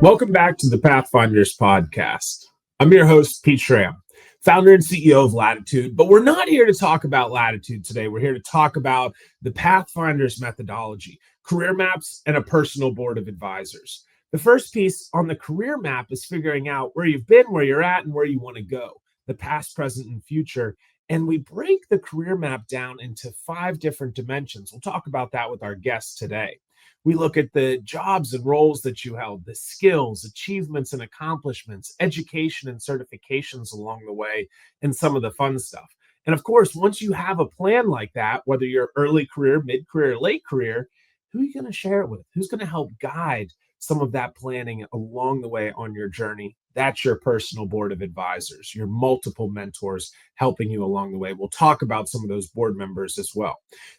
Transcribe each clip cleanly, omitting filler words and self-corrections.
Welcome back to the Pathfinders podcast. I'm your host, Pete Schramm, founder and CEO of Latitude, but we're not here to talk about Latitude today. We're here to talk about the Pathfinders methodology, career maps, and a personal board of advisors. The first piece on the career map is figuring out where you've been, where you're at, and where you want to go, the past, present, and future. And we break the career map down into 5 different dimensions. We'll talk about that with our guests today. We look at the jobs and roles that you held, the skills, achievements, and accomplishments, education and certifications along the way, and some of the fun stuff. And of course, once you have a plan like that, whether you're early career, mid-career, late career, who are you going to share it with? Who's going to help guide some of that planning along the way on your journey? That's your personal board of advisors, your multiple mentors helping you along the way. We'll talk about some of those board members as well.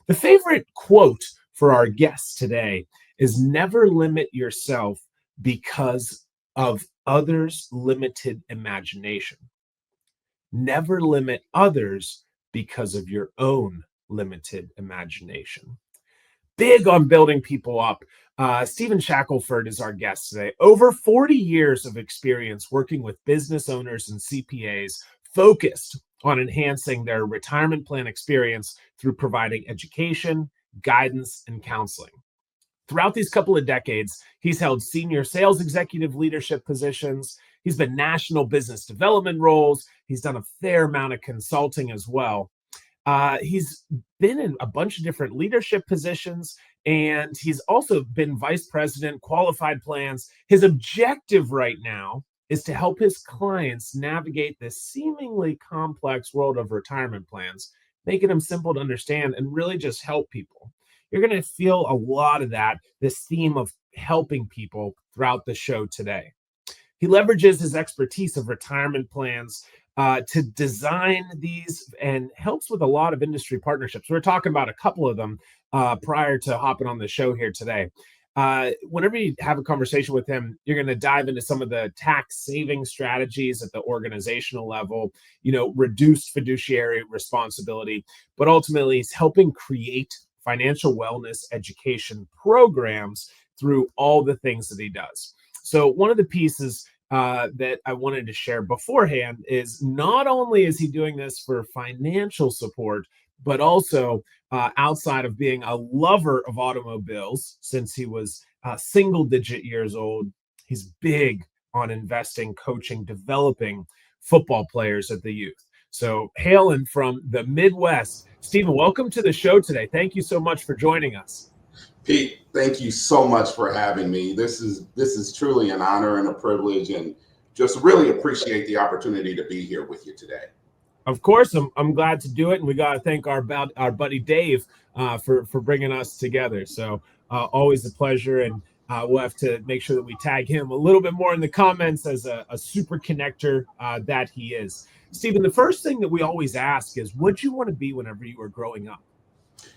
The favorite quote for our guests today is never limit yourself because of others' limited imagination. Never limit others because of your own limited imagination. Big on building people up. Steve Shackelford is our guest today. Over 40 years of experience working with business owners and CPAs focused on enhancing their retirement plan experience through providing education, guidance, and counseling. Throughout these couple of decades, he's held senior sales executive leadership positions. He's been national business development roles. He's done a fair amount of consulting as well. He's been in a bunch of different leadership positions, and he's also been vice president, qualified plans. His objective right now is to help his clients navigate this seemingly complex world of retirement plans, making them simple to understand and really just help people. You're going to feel a lot of that, this theme of helping people throughout the show today. He leverages his expertise of retirement plans to design these and helps with a lot of industry partnerships. We're talking about a couple of them prior to hopping on the show here today. Whenever you have a conversation with him, you're going to dive into some of the tax saving strategies at the organizational level, reduced fiduciary responsibility, but ultimately he's helping create financial wellness education programs through all the things that he does. So one of the pieces that I wanted to share beforehand is not only is he doing this for financial support, but also outside of being a lover of automobiles, since he was single-digit years old, he's big on investing, coaching, developing football players at the youth. So hailing from the Midwest, Stephen, welcome to the show today. Thank you so much for joining us. Pete, thank you so much for having me. This is truly an honor and a privilege, and just really appreciate the opportunity to be here with you today. Of course, I'm glad to do it, and we got to thank our buddy Dave for bringing us together. So always a pleasure, and we'll have to make sure that we tag him a little bit more in the comments as a super connector that he is. Stephen, the first thing that we always ask is, what did you want to be whenever you were growing up?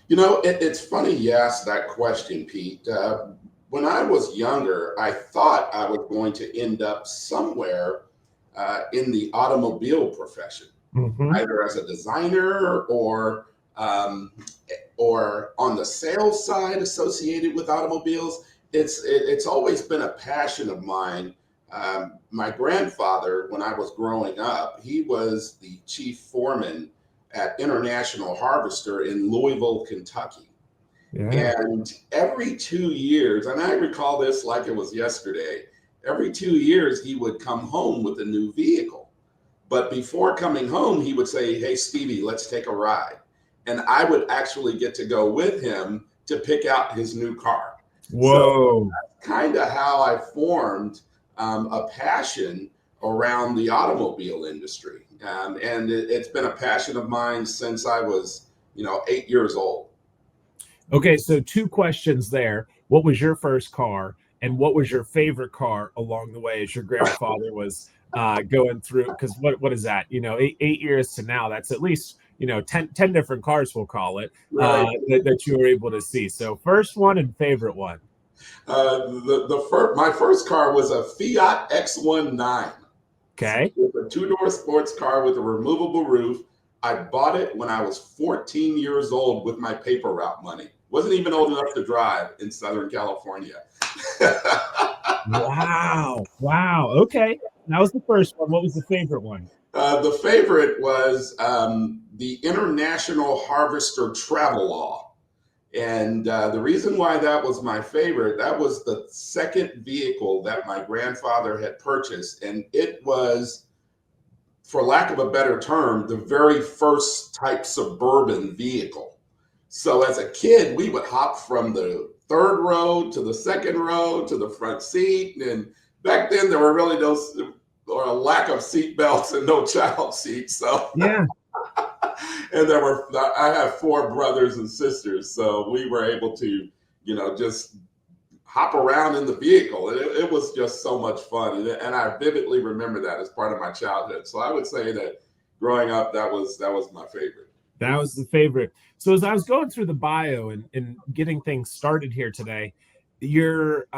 It's funny you asked that question, Pete. When I was younger, I thought I was going to end up somewhere in the automobile profession, either as a designer or on the sales side associated with automobiles. It's always been a passion of mine. My grandfather, when I was growing up, he was the chief foreman at International Harvester in Louisville, Kentucky. Yeah. And every 2 years, and I recall this like it was yesterday, every 2 years he would come home with a new vehicle. But before coming home, he would say, "Hey, Stevie, let's take a ride." And I would actually get to go with him to pick out his new car. Whoa. So that's kind of how I formed a passion around the automobile industry. And it's been a passion of mine since I was, 8 years old. Okay, so 2 questions there. What was your first car, and what was your favorite car along the way as your grandfather was going through? Because what is that? 8 years to now, that's at least 10 different cars, we'll call it, right, that you were able to see. So first one and favorite one. My first car was a Fiat X19. Okay. It's a 2-door sports car with a removable roof. I bought it when I was 14 years old with my paper route money. Wasn't even old enough to drive in Southern California. Wow. Wow. Okay. That was the first one. What was the favorite one? The favorite was the International Harvester Travel Law. And the reason why that was my favorite, that was the second vehicle that my grandfather had purchased. And it was, for lack of a better term, the very first type suburban vehicle. So as a kid, we would hop from the third row to the second row to the front seat. And back then, there were really or a lack of seat belts and no child seats. So Yeah. and I have four brothers and sisters, so we were able to, just hop around in the vehicle. It was just so much fun, and I vividly remember that as part of my childhood. So I would say that growing up, that was my favorite. That was the favorite. So as I was going through the bio and getting things started here today, your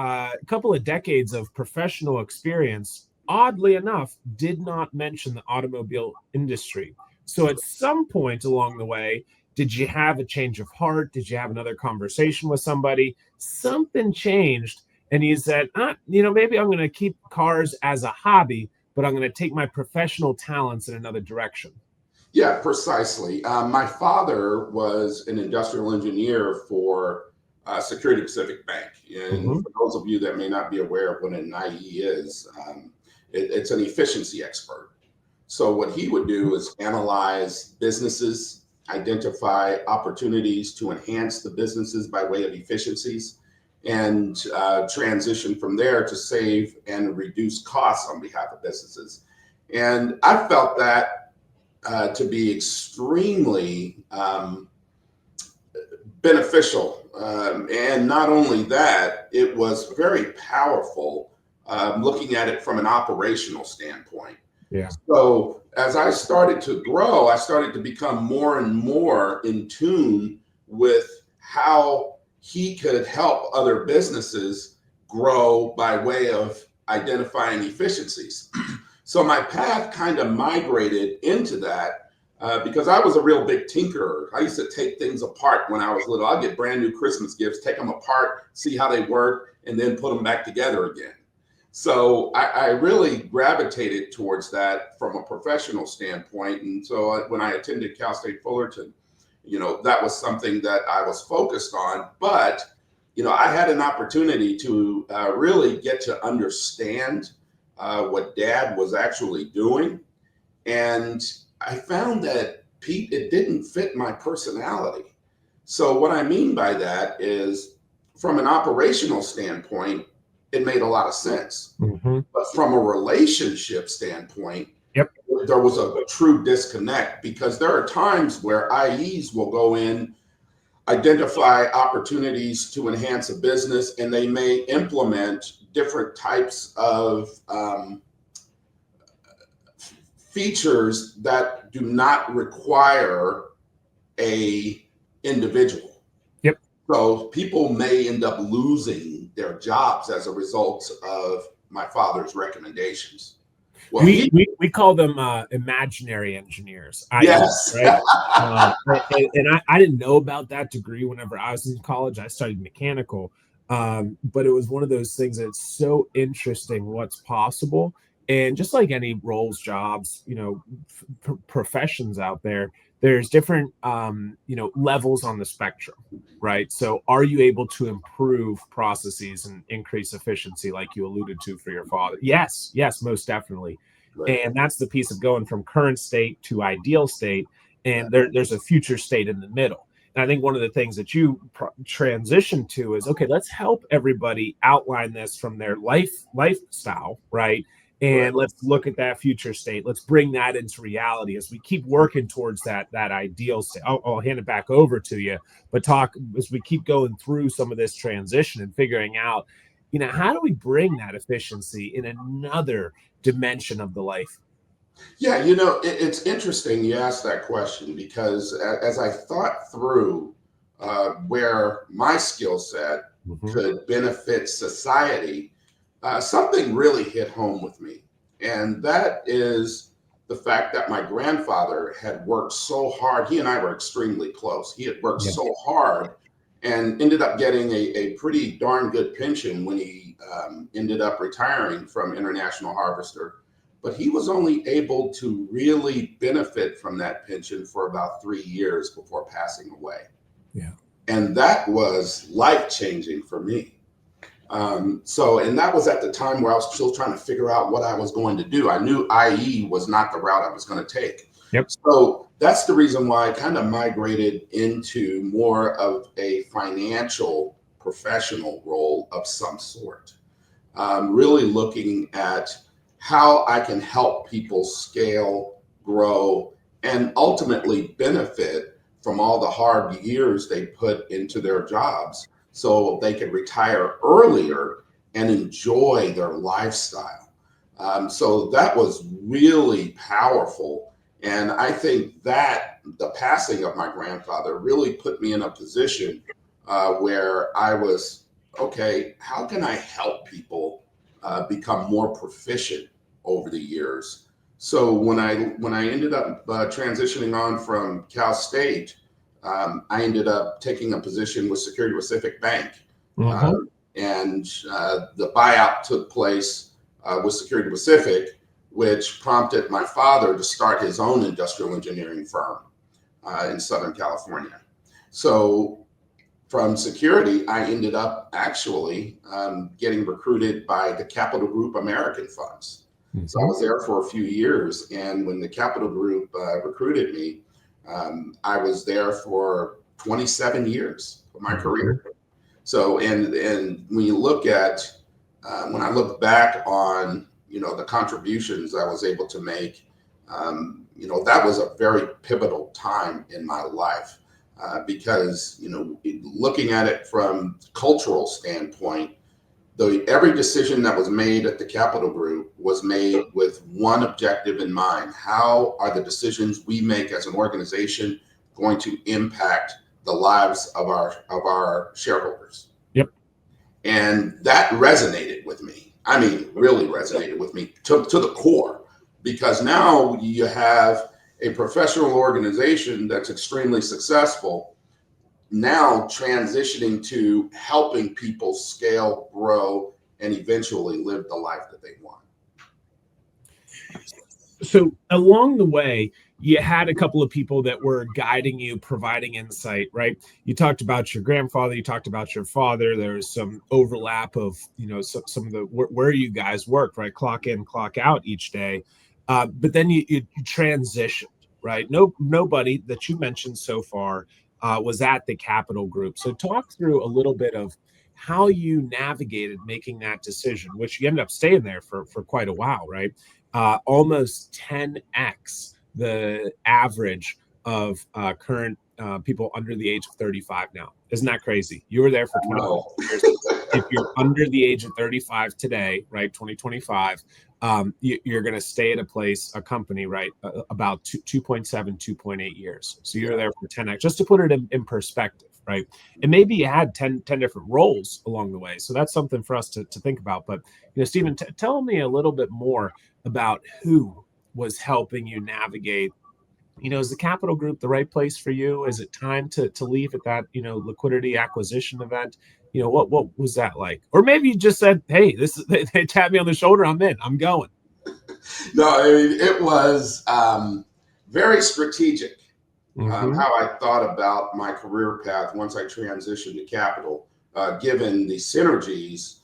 couple of decades of professional experience, oddly enough, did not mention the automobile industry. So at some point along the way, did you have a change of heart? Did you have another conversation with somebody? Something changed, and you said, maybe I'm going to keep cars as a hobby, but I'm going to take my professional talents in another direction. Yeah, precisely. My father was an industrial engineer for Security Pacific Bank. And Mm-hmm. for those of you that may not be aware of what an IE is, it's an efficiency expert. So what he would do is analyze businesses, identify opportunities to enhance the businesses by way of efficiencies, and transition from there to save and reduce costs on behalf of businesses. And I felt that to be extremely beneficial. And not only that, it was very powerful looking at it from an operational standpoint. Yeah. So as I started to grow, I started to become more and more in tune with how he could help other businesses grow by way of identifying efficiencies. So my path kind of migrated into that because I was a real big tinkerer. I used to take things apart when I was little. I'd get brand new Christmas gifts, take them apart, see how they work, and then put them back together again. So I really gravitated towards that from a professional standpoint. And so when I attended Cal State Fullerton, that was something that I was focused on. But, I had an opportunity to really get to understand what Dad was actually doing. And I found that, Pete, it didn't fit my personality. So what I mean by that is, from an operational standpoint, it made a lot of sense. Mm-hmm. But from a relationship standpoint, Yep. there was a true disconnect, because there are times where IEs will go in, identify opportunities to enhance a business, and they may implement different types of features that do not require a individual. Yep. So people may end up losing their jobs as a result of my father's recommendations. Well, we call them imaginary engineers. yes. Right. And I didn't know about that degree whenever I was in college. I studied mechanical, but it was one of those things that's so interesting what's possible. And just like any roles, jobs, professions out there, there's different, levels on the spectrum, right? So are you able to improve processes and increase efficiency like you alluded to for your father? Yes, most definitely. Right. And that's the piece of going from current state to ideal state. And there's a future state in the middle. And I think one of the things that you transition to is, okay, let's help everybody outline this from their lifestyle, right? And let's look at that future state. Let's bring that into reality as we keep working towards that ideal state. I'll hand it back over to you, but talk as we keep going through some of this transition and figuring out, how do we bring that efficiency in another dimension of the life? Yeah, it's interesting you asked that question, because as I thought through where my skill set could benefit society, something really hit home with me. And that is the fact that my grandfather had worked so hard. He and I were extremely close. He had worked so hard, and ended up getting a pretty darn good pension when he ended up retiring from International Harvester. But he was only able to really benefit from that pension for about 3 years before passing away. Yeah. And that was life-changing for me. And that was at the time where I was still trying to figure out what I was going to do. I knew IE was not the route I was going to take. Yep. So that's the reason why I kind of migrated into more of a financial professional role of some sort. Really looking at how I can help people scale, grow, and ultimately benefit from all the hard years they put into their jobs so they could retire earlier and enjoy their lifestyle. So that was really powerful. And I think that the passing of my grandfather really put me in a position where I was, okay, how can I help people become more proficient over the years? So when I ended up transitioning on from Cal State, I ended up taking a position with Security Pacific Bank. And the buyout took place with Security Pacific, which prompted my father to start his own industrial engineering firm in Southern California. So from security, I ended up actually getting recruited by the Capital Group American Funds. So I was there for a few years. And when the Capital Group recruited me, I was there for 27 years of my career. So, and when you look at, when I look back on, the contributions I was able to make, that was a very pivotal time in my life because, looking at it from cultural standpoint, every decision that was made at the Capital Group was made with one objective in mind. How are the decisions we make as an organization going to impact the lives of our shareholders? Yep. And that resonated with me. I mean, really resonated with me to the core, because now you have a professional organization that's extremely successful now transitioning to helping people scale, grow, and eventually live the life that they want. So along the way, you had a couple of people that were guiding you, providing insight, right? You talked about your grandfather, you talked about your father. There's some overlap of, some of the where you guys worked, right? Clock in, clock out each day. But then you transitioned, right? Nobody that you mentioned so far was at the Capital Group. So talk through a little bit of how you navigated making that decision, which you ended up staying there for quite a while, right? Almost 10x the average of current people under the age of 35 now. Isn't that crazy? You were there for 20 years. If you're under the age of 35 today, right, 2025, you're going to stay at a company, right, about 2.7, 2.8 years. So you're there for 10x, just to put it in perspective, right? And maybe you had 10 different roles along the way. So that's something for us to think about. But, Stephen, tell me a little bit more about who was helping you navigate. Is the Capital Group the right place for you? Is it time to leave at that, liquidity acquisition event? What was that like? Or maybe you just said, hey, they tapped me on the shoulder, I'm in, I'm going. No, I mean, it was very strategic how I thought about my career path once I transitioned to Capital, given the synergies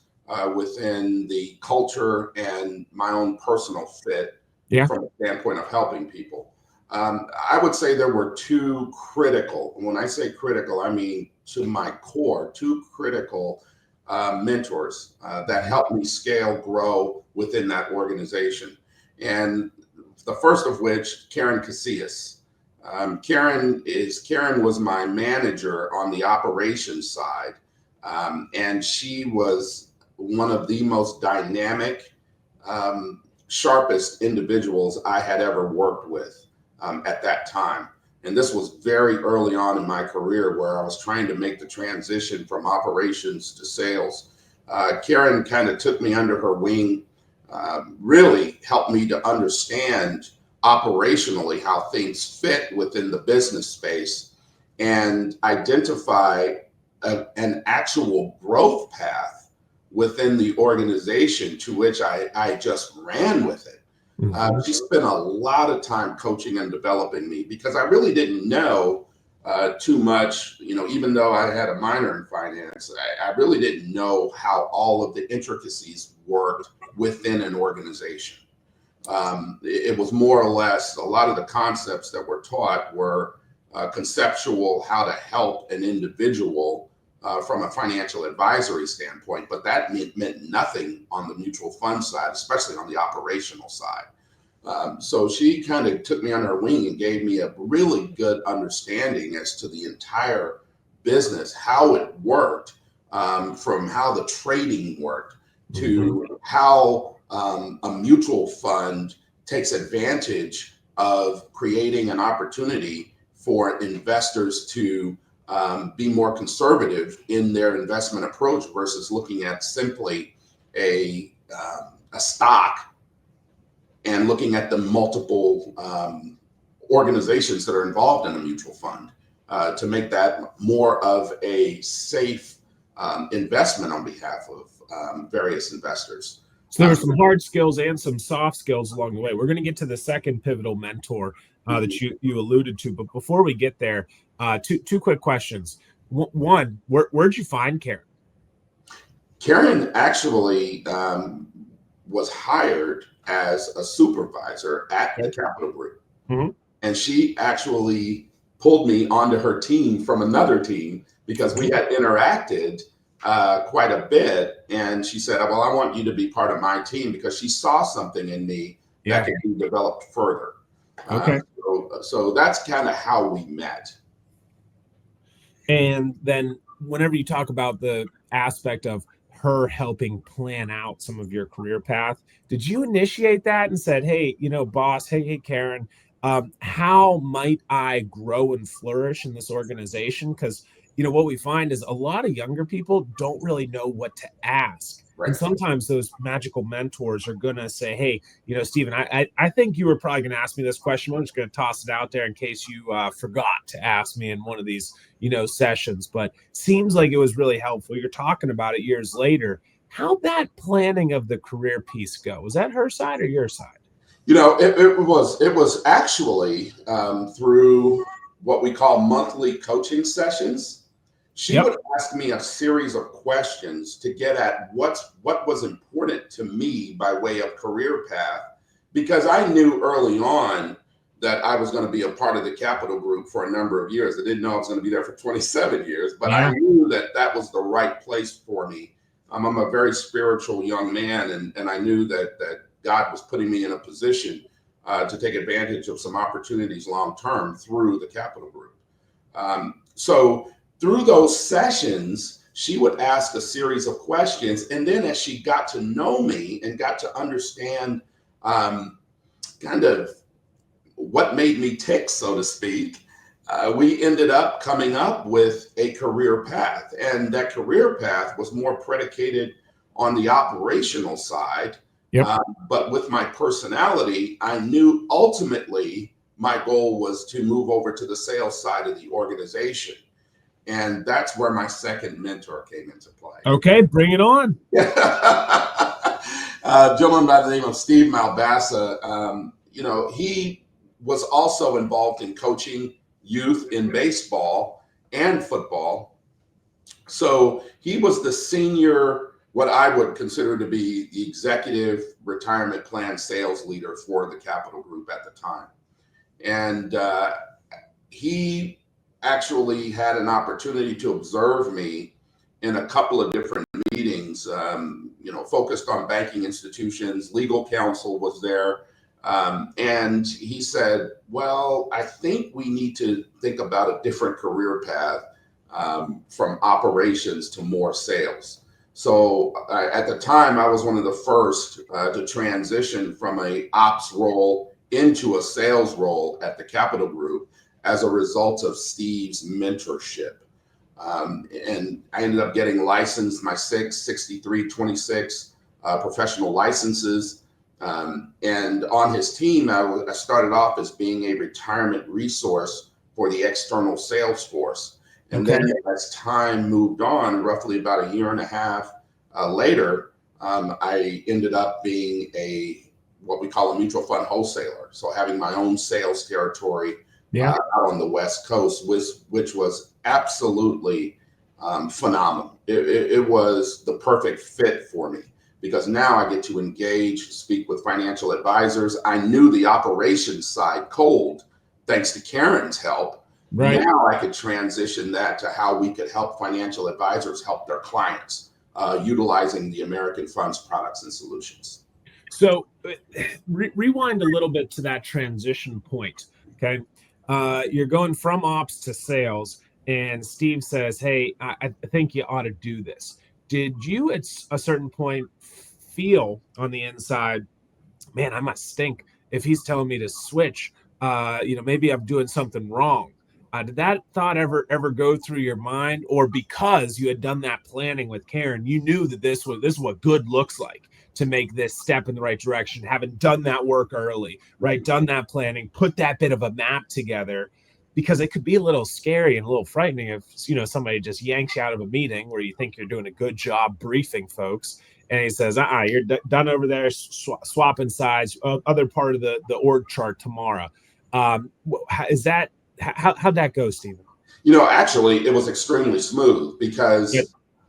within the culture and my own personal fit from the standpoint of helping people. I would say there were two critical, when I say critical, I mean to my core, two critical mentors that helped me scale, grow within that organization. And the first of which, Karen Casillas. Karen was my manager on the operations side. And she was one of the most dynamic, sharpest individuals I had ever worked with at that time. And this was very early on in my career where I was trying to make the transition from operations to sales. Karen kind of took me under her wing, really helped me to understand operationally how things fit within the business space and identify an actual growth path within the organization, to which I just ran with it. She spent a lot of time coaching and developing me, because I really didn't know too much. Even though I had a minor in finance, I really didn't know how all of the intricacies worked within an organization. It was more or less, a lot of the concepts that were taught were conceptual, how to help an individual from a financial advisory standpoint, but that meant nothing on the mutual fund side, especially on the operational side. So she kind of took me under her wing and gave me a really good understanding as to the entire business, how it worked, from how the trading worked to how a mutual fund takes advantage of creating an opportunity for investors to be more conservative in their investment approach versus looking at simply a stock and looking at the multiple organizations that are involved in a mutual fund to make that more of a safe investment on behalf of various investors. So there were some hard skills and some soft skills along the way. We're going to get to the second pivotal mentor that you alluded to. But before we get there, two quick questions. One, where'd you find Karen? Karen actually was hired as a supervisor at the Capital Group. And she actually pulled me onto her team from another team, because we had interacted quite a bit. And she said, well, I want you to be part of my team, because she saw something in me that could be developed further. So that's kind of how we met. And then whenever you talk about the aspect of her helping plan out some of your career path, did you initiate that and said, hey, boss, hey, Karen, how might I grow and flourish in this organization? Because, what we find is a lot of younger people don't really know what to ask. Right. And sometimes those magical mentors are going to say, hey, Stephen, I think you were probably going to ask me this question. I'm just going to toss it out there in case you forgot to ask me in one of these, sessions. But seems like it was really helpful. You're talking about it years later. How'd that planning of the career piece go? Was that her side or your side? It was actually through what we call monthly coaching sessions. She would ask me a series of questions to get at what was important to me by way of career path, because I knew early on that I was going to be a part of the Capital Group for a number of years. I didn't know I was going to be there for 27 years, but I knew that was the right place for me. I'm a very spiritual young man, and I knew that God was putting me in a position to take advantage of some opportunities long term through the Capital Group. So through those sessions, she would ask a series of questions. And then as she got to know me and got to understand kind of what made me tick, so to speak, we ended up coming up with a career path. And that career path was more predicated on the operational side. But with my personality, I knew ultimately my goal was to move over to the sales side of the organization. And that's where my second mentor came into play. Okay, bring it on. A gentleman by the name of Steve Malbassa, he was also involved in coaching youth in baseball and football. So he was the senior, what I would consider to be the executive retirement plan sales leader for the Capital Group at the time. And he actually had an opportunity to observe me in a couple of different meetings, focused on banking institutions. Legal counsel was there. And he said, well, I think we need to think about a different career path from operations to more sales. So at the time, I was one of the first to transition from a ops role into a sales role at the Capital Group as a result of Steve's mentorship. And I ended up getting licensed, my 63, 26 professional licenses. And on his team, I started off as being a retirement resource for the external sales force. And then as time moved on, roughly about a year and a half later, I ended up being what we call a mutual fund wholesaler. So having my own sales territory out on the West Coast, which was absolutely phenomenal. It was the perfect fit for me because now I get to engage, speak with financial advisors. I knew the operations side cold, thanks to Karen's help. Right. Now I could transition that to how we could help financial advisors help their clients utilizing the American Funds products and solutions. So rewind a little bit to that transition point. Okay. You're going from ops to sales, and Steve says, hey, I think you ought to do this. Did you at a certain point feel on the inside, man, I must stink if he's telling me to switch? Maybe I'm doing something wrong. Did that thought ever go through your mind, or because you had done that planning with Karen, you knew that this is what good looks like to make this step in the right direction, having done that work early, right? Done that planning, put that bit of a map together, because it could be a little scary and a little frightening if somebody just yanks you out of a meeting where you think you're doing a good job briefing folks, and he says, you're done over there swapping sides, other part of the org chart tomorrow. How'd that go, Stephen? Actually, it was extremely smooth because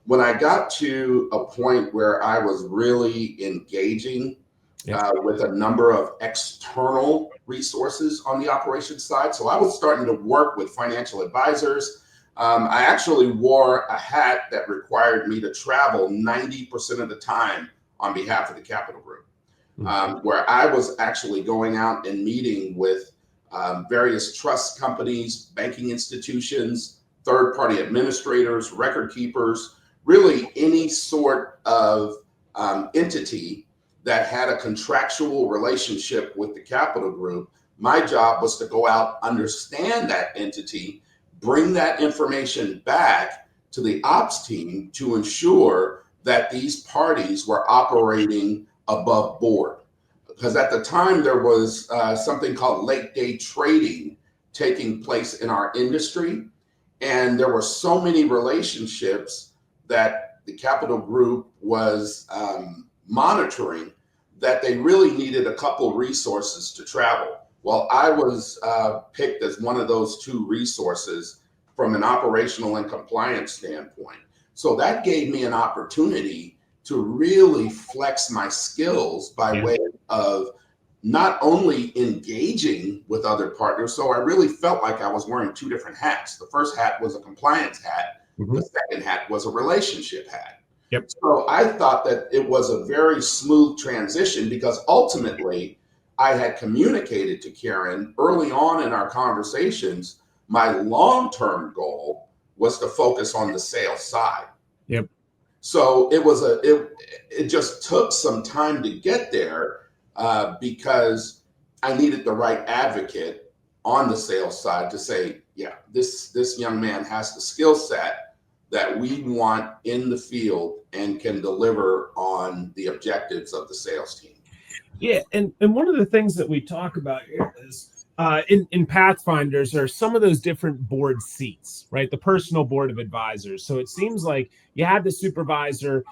when I got to a point where I was really engaging with a number of external resources on the operations side, so I was starting to work with financial advisors. I actually wore a hat that required me to travel 90% of the time on behalf of the Capital Group, where I was actually going out and meeting with various trust companies, banking institutions, third-party administrators, record keepers, really any sort of entity that had a contractual relationship with the Capital Group. My job was to go out, understand that entity, bring that information back to the ops team to ensure that these parties were operating above board. Because at the time there was something called late day trading taking place in our industry. And there were so many relationships that the Capital Group was monitoring that they really needed a couple resources to travel. Well, I was picked as one of those two resources from an operational and compliance standpoint. So that gave me an opportunity to really flex my skills by way of not only engaging with other partners. So I really felt like I was wearing two different hats. The first hat was a compliance hat. The second hat was a relationship hat. So I thought that it was a very smooth transition because ultimately I had communicated to Karen early on in our conversations, my long-term goal was to focus on the sales side. So it just took some time to get there because I needed the right advocate on the sales side to say, yeah, this young man has the skill set that we want in the field and can deliver on the objectives of the sales team. Yeah, and one of the things that we talk about here is in Pathfinders are some of those different board seats, right? The personal board of advisors. So it seems like you had the supervisor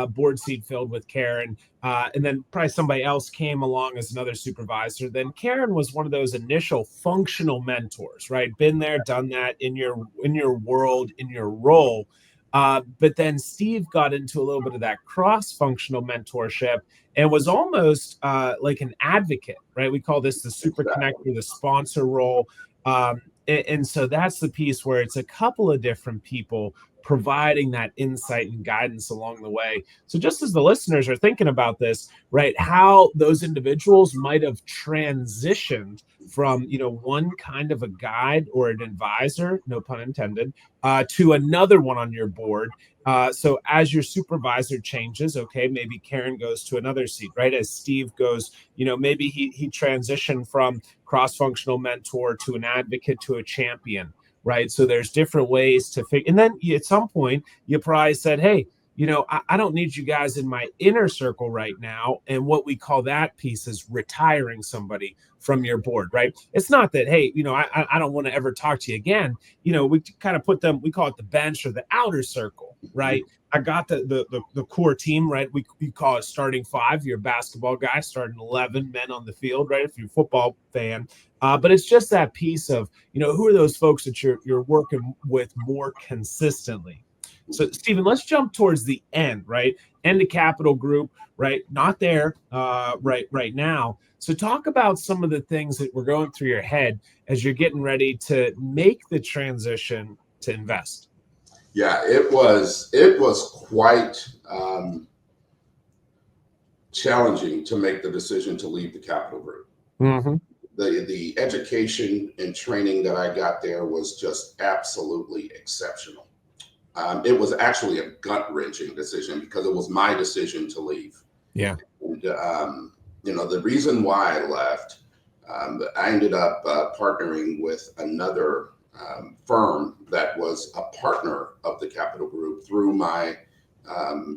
board seat filled with Karen, and then probably somebody else came along as another supervisor. Then Karen was one of those initial functional mentors, right? Been there, done that in your world, in your role. But then Steve got into a little bit of that cross-functional mentorship and was almost like an advocate, right? We call this the super connector, the sponsor role. And so that's the piece where it's a couple of different people providing that insight and guidance along the way. So just as the listeners are thinking about this, right, how those individuals might have transitioned from, one kind of a guide or an advisor, no pun intended, to another one on your board. So as your supervisor changes, okay, maybe Karen goes to another seat, right? As Steve goes, maybe he transitioned from cross-functional mentor to an advocate to a champion, right? So there's different ways to figure. And then at some point, you probably said, hey, I don't need you guys in my inner circle right now. And what we call that piece is retiring somebody from your board, right? It's not that, hey, I don't want to ever talk to you again. We kind of put them, we call it the bench or the outer circle, right? I got the core team, right? We call it starting five. You're a basketball guy, starting 11 men on the field, right? If you're a football fan. But it's just that piece of, who are those folks that you're working with more consistently? So, Stephen, let's jump towards the end, right? End of Capital Group, right? Not there, right now. So, talk about some of the things that were going through your head as you're getting ready to make the transition to invest. Yeah, it was quite challenging to make the decision to leave the Capital Group. Mm-hmm. The education and training that I got there was just absolutely exceptional. It was actually a gut-wrenching decision because it was my decision to leave. Yeah. And, the reason why I left, I ended up partnering with another firm that was a partner of the Capital Group through my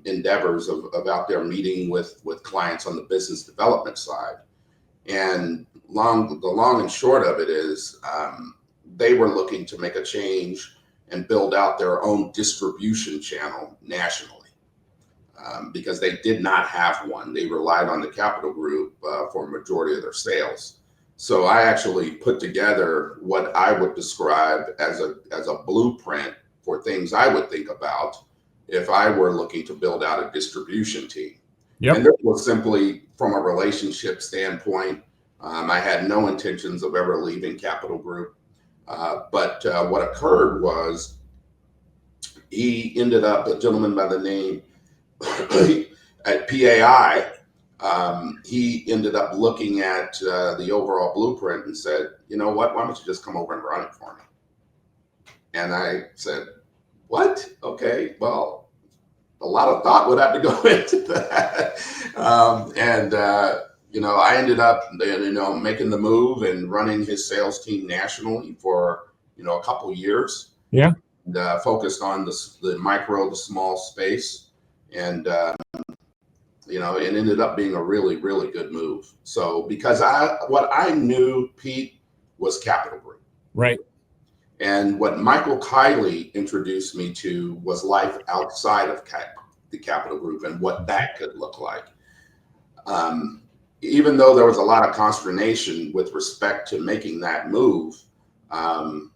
endeavors of out there meeting with clients on the business development side. And the long and short of it is they were looking to make a change and build out their own distribution channel nationally because they did not have one. They relied on the Capital Group for a majority of their sales. So I actually put together what I would describe as a blueprint for things I would think about if I were looking to build out a distribution team. Yep. And this was simply from a relationship standpoint. I had no intentions of ever leaving Capital Group. But what occurred was he ended up, a gentleman by the name at PAI, he ended up looking at the overall blueprint and said, you know what, why don't you just come over and run it for me? And I said, what? Okay, well, a lot of thought would have to go into that. I ended up, making the move and running his sales team nationally for, a couple of years. Yeah. And focused on the micro, the small space. And, it ended up being a really, really good move. So because what I knew, Pete, was Capital Group. Right. And what Michael Kiley introduced me to was life outside of the Capital Group and what that could look like. Even though there was a lot of consternation with respect to making that move and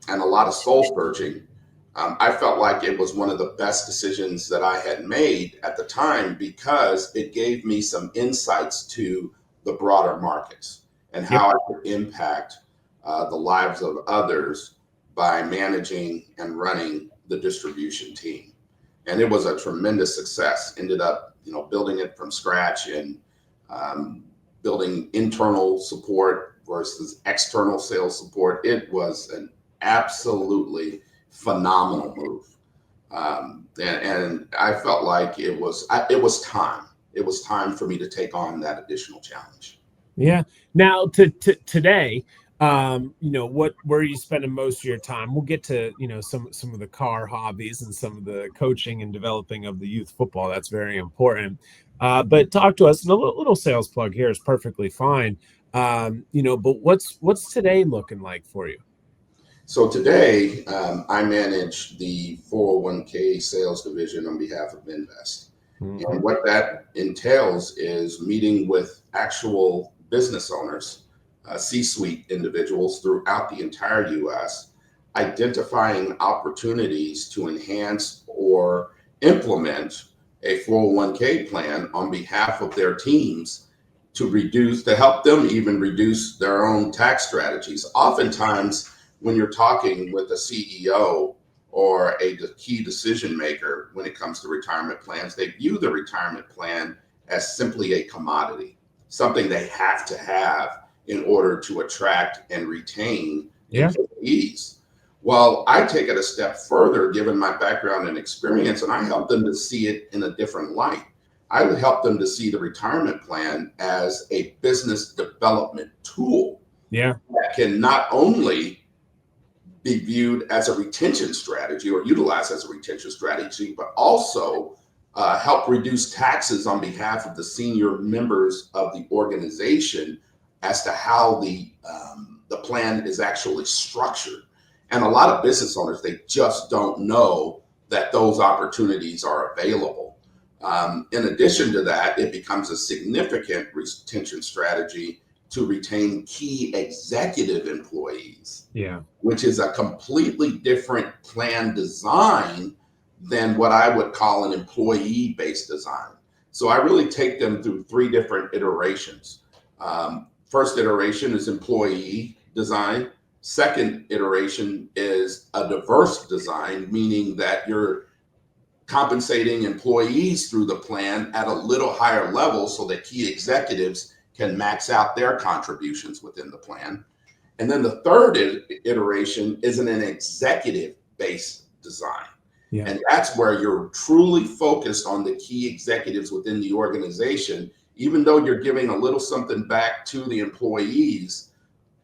a lot of soul searching, I felt like it was one of the best decisions that I had made at the time because it gave me some insights to the broader markets and how I could impact the lives of others by managing and running the distribution team. And it was a tremendous success. Ended up, building it from scratch and building internal support versus external sales support. It was an absolutely phenomenal move. And I felt like it was time. It was time for me to take on that additional challenge. Yeah. Now today, where are you spending most of your time? We'll get to, some of the car hobbies and some of the coaching and developing of the youth football. That's very important. But talk to us, and a little sales plug here is perfectly fine. But what's today looking like for you? So today, I manage the 401k sales division on behalf of Invest. Mm-hmm. And what that entails is meeting with actual business owners, C-suite individuals throughout the entire U.S., identifying opportunities to enhance or implement a 401k plan on behalf of their teams to help them even reduce their own tax strategies. Oftentimes, when you're talking with a CEO or a key decision maker when it comes to retirement plans, they view the retirement plan as simply a commodity, something they have to have in order to attract and retain employees. Well, I take it a step further, given my background and experience, and I help them to see it in a different light. I would help them to see the retirement plan as a business development tool that can not only be viewed as a retention strategy or utilized as a retention strategy, but also help reduce taxes on behalf of the senior members of the organization as to how the plan is actually structured. And a lot of business owners, they just don't know that those opportunities are available. In addition to that, it becomes a significant retention strategy to retain key executive employees, which is a completely different plan design than what I would call an employee-based design. So I really take them through three different iterations. First iteration is employee design. Second iteration is a diverse design, meaning that you're compensating employees through the plan at a little higher level so that key executives can max out their contributions within the plan. And then the third iteration is an executive-based design. And that's where you're truly focused on the key executives within the organization. Even though you're giving a little something back to the employees,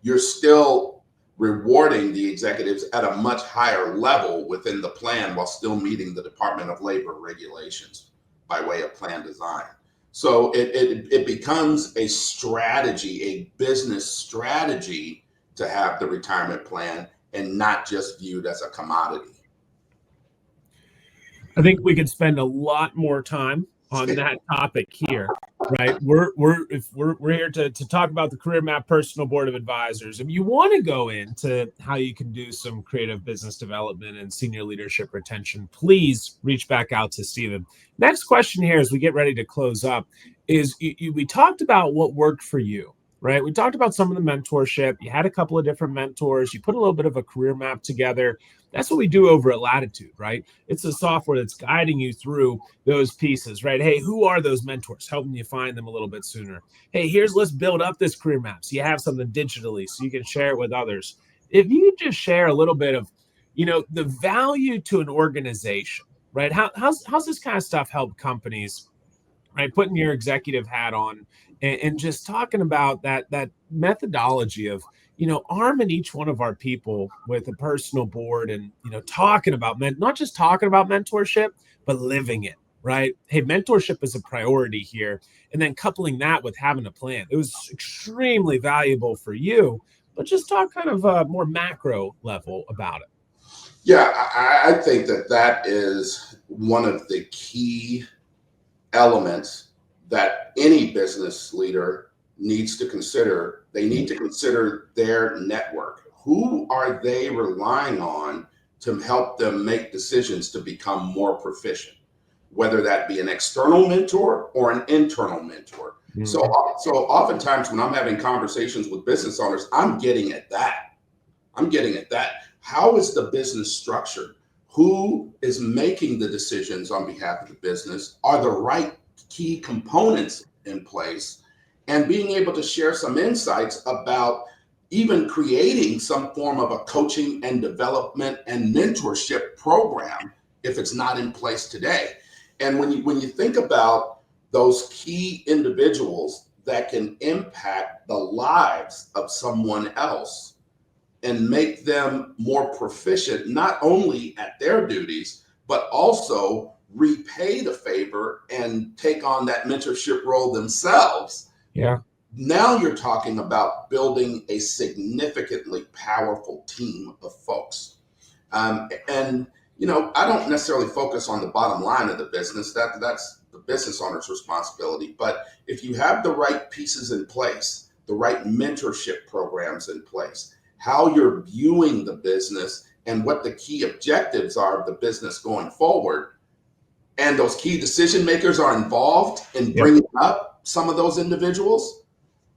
you're still rewarding the executives at a much higher level within the plan while still meeting the Department of Labor regulations by way of plan design. So it becomes a strategy, a business strategy to have the retirement plan and not just viewed as a commodity. I think we could spend a lot more time on that topic here, right? We're here to talk about the Career Map Personal Board of Advisors. If you want to go into how you can do some creative business development and senior leadership retention, please reach back out to Steven. Next question here as we get ready to close up is we talked about what worked for you, right? We talked about some of the mentorship. You had a couple of different mentors. You put a little bit of a career map together. That's what we do over at Latitude, right? It's a software that's guiding you through those pieces, right? Hey, who are those mentors? Helping you find them a little bit sooner. Hey, let's build up this career map so you have something digitally so you can share it with others. If you could just share a little bit of, the value to an organization, right? How's this kind of stuff help companies, right? Putting your executive hat on and just talking about that methodology of, arming each one of our people with a personal board and, talking about not just talking about mentorship, but living it, right? Hey, mentorship is a priority here. And then coupling that with having a plan. It was extremely valuable for you, but just talk kind of a more macro level about it. Yeah, I think that is one of the key elements that any business leader needs to consider. They need to consider their network. Who are they relying on to help them make decisions to become more proficient, whether that be an external mentor or an internal mentor? Mm-hmm. So oftentimes when I'm having conversations with business owners, I'm getting at that. How is the business structured? Who is making the decisions on behalf of the business? Are the right key components in place? And being able to share some insights about even creating some form of a coaching and development and mentorship program if it's not in place today. And when you think about those key individuals that can impact the lives of someone else and make them more proficient, not only at their duties, but also repay the favor and take on that mentorship role themselves. Yeah. Now you're talking about building a significantly powerful team of folks. And, I don't necessarily focus on the bottom line of the business. That's the business owner's responsibility. But if you have the right pieces in place, the right mentorship programs in place, how you're viewing the business and what the key objectives are of the business going forward, and those key decision makers are involved in bringing up some of those individuals,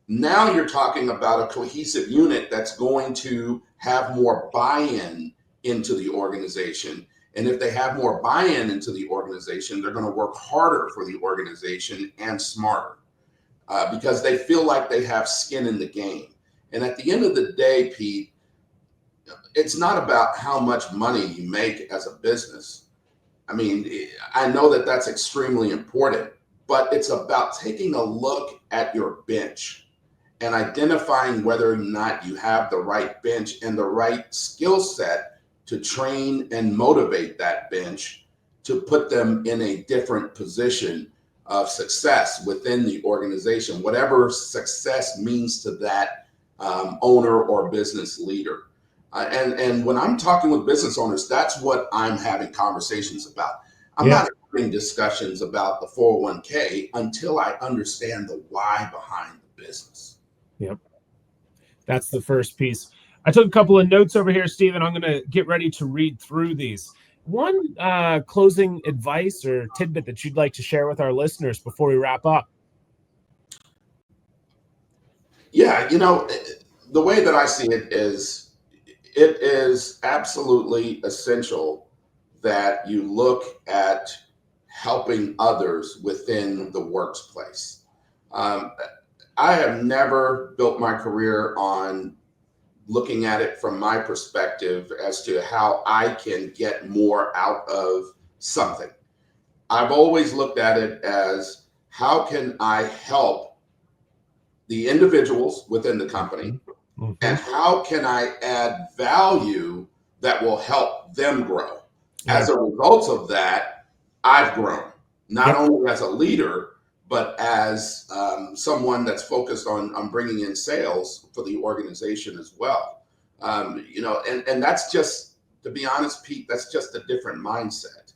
now you're talking about a cohesive unit that's going to have more buy-in into the organization. And if they have more buy-in into the organization, they're going to work harder for the organization and smarter because they feel like they have skin in the game. And at the end of the day, Pete, it's not about how much money you make as a business. I mean, I know that that's extremely important, but it's about taking a look at your bench and identifying whether or not you have the right bench and the right skill set to train and motivate that bench to put them in a different position of success within the organization, whatever success means to that owner or business leader. And when I'm talking with business owners, that's what I'm having conversations about. I'm not having discussions about the 401k until I understand the why behind the business. Yep. That's the first piece. I took a couple of notes over here, Stephen. I'm going to get ready to read through these. One closing advice or tidbit that you'd like to share with our listeners before we wrap up? Yeah, the way that I see it is absolutely essential that you look at helping others within the workplace. I have never built my career on looking at it from my perspective as to how I can get more out of something. I've always looked at it as how can I help the individuals within the company, and how can I add value that will help them grow? As a result of that, I've grown, not only as a leader, but as someone that's focused on bringing in sales for the organization as well. And that's just, to be honest, Pete, that's just a different mindset.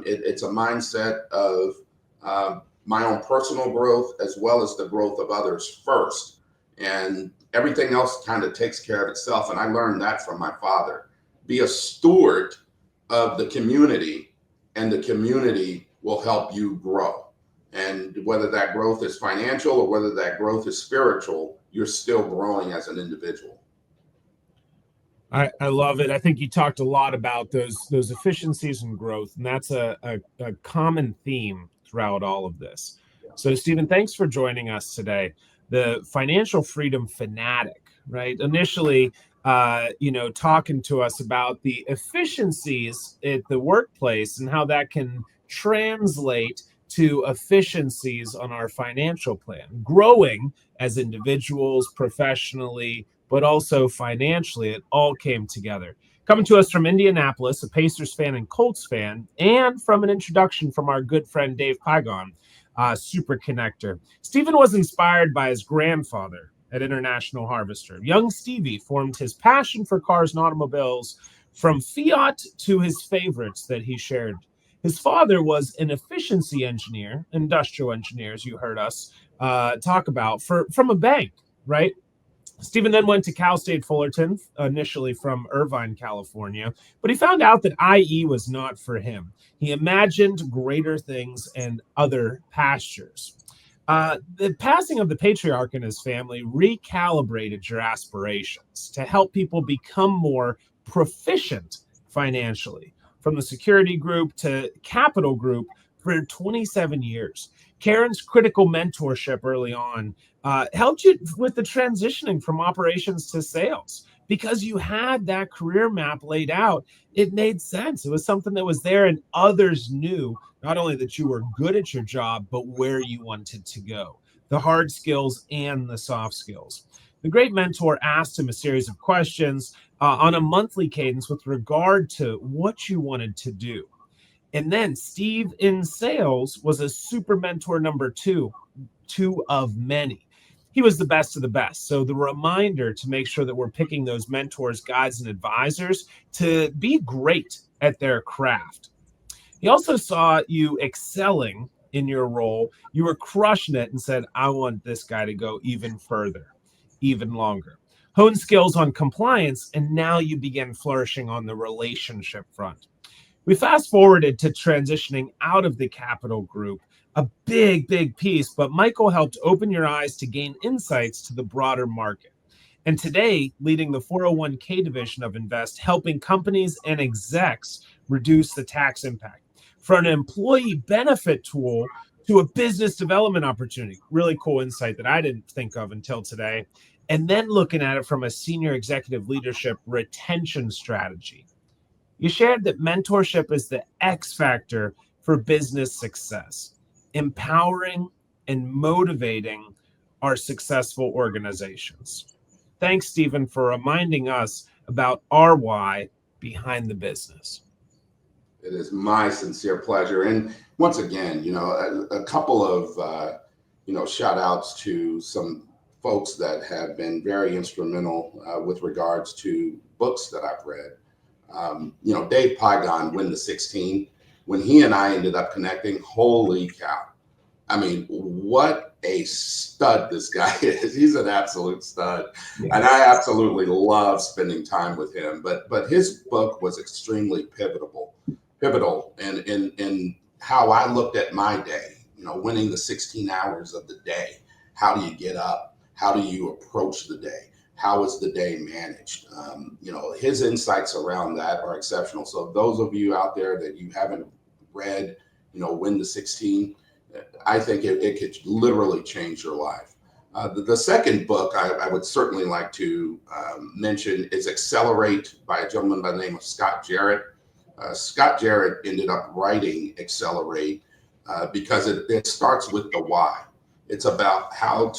It's a mindset of my own personal growth as well as the growth of others first. And everything else kind of takes care of itself. And I learned that from my father. Be a steward of the community, and the community will help you grow. And whether that growth is financial or whether that growth is spiritual, you're still growing as an individual. I love it. I think you talked a lot about those efficiencies and growth, and that's a common theme throughout all of this. So, Stephen, thanks for joining us today. The financial freedom fanatic, right? Initially, talking to us about the efficiencies at the workplace and how that can translate to efficiencies on our financial plan, growing as individuals, professionally, but also financially. It all came together. Coming to us from Indianapolis, a Pacers fan and Colts fan, and from an introduction from our good friend Dave Pygon, super connector. Stephen was inspired by his grandfather at International Harvester. Young Stevie formed his passion for cars and automobiles from Fiat to his favorites that he shared. His father was an efficiency engineer, industrial engineer, as you heard us talk about, from a bank, right? Stephen then went to Cal State Fullerton, initially from Irvine, California, but he found out that IE was not for him. He imagined greater things and other pastures. The passing of the patriarch and his family recalibrated your aspirations to help people become more proficient financially. From the security group to capital group for 27 years. Karen's critical mentorship early on helped you with the transitioning from operations to sales. Because you had that career map laid out, it made sense. It was something that was there, and others knew not only that you were good at your job, but where you wanted to go, the hard skills and the soft skills. The great mentor asked him a series of questions on a monthly cadence with regard to what you wanted to do. And then Steve in sales was a super mentor number two of many. He was the best of the best. So the reminder to make sure that we're picking those mentors, guides, and advisors to be great at their craft. He also saw you excelling in your role. You were crushing it and said, I want this guy to go even further, even longer. Hone skills on compliance, and now you begin flourishing on the relationship front. We fast forwarded to transitioning out of the capital group, a big piece, but Michael helped open your eyes to gain insights to the broader market. And today, leading the 401k division of Invest, helping companies and execs reduce the tax impact. From an employee benefit tool to a business development opportunity. Really cool insight that I didn't think of until today. And then looking at it from a senior executive leadership retention strategy. You shared that mentorship is the X factor for business success, empowering and motivating our successful organizations. Thanks, Stephen, for reminding us about our why behind the business. It is my sincere pleasure. And once again, a couple of, shout outs to some folks that have been very instrumental with regards to books that I've read. Dave Pygon, Win the 16, when he and I ended up connecting, holy cow. I mean, what a stud this guy is. He's an absolute stud. Yes. And I absolutely love spending time with him. But his book was extremely pivotal in how I looked at my day, winning the 16 hours of the day. How do you get up? How do you approach the day? How is the day managed? His insights around that are exceptional. So those of you out there that you haven't read, Win the 16, I think it could literally change your life. The second book I would certainly like to mention is Accelerate by a gentleman by the name of Scott Jarrett. Scott Jarrett ended up writing Accelerate because it starts with the why. It's about how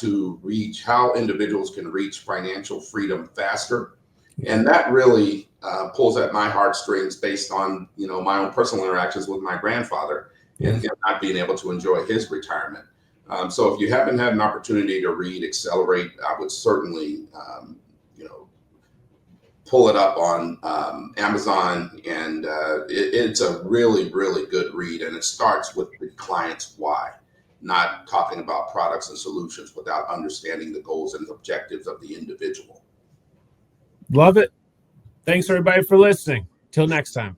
individuals can reach financial freedom faster. And that really pulls at my heartstrings based on, my own personal interactions with my grandfather and him not being able to enjoy his retirement. So if you haven't had an opportunity to read Accelerate, I would certainly, pull it up on Amazon, and it's a really, really good read. And it starts with the client's why, not talking about products and solutions without understanding the goals and objectives of the individual. Love it. Thanks, everybody, for listening. Till next time.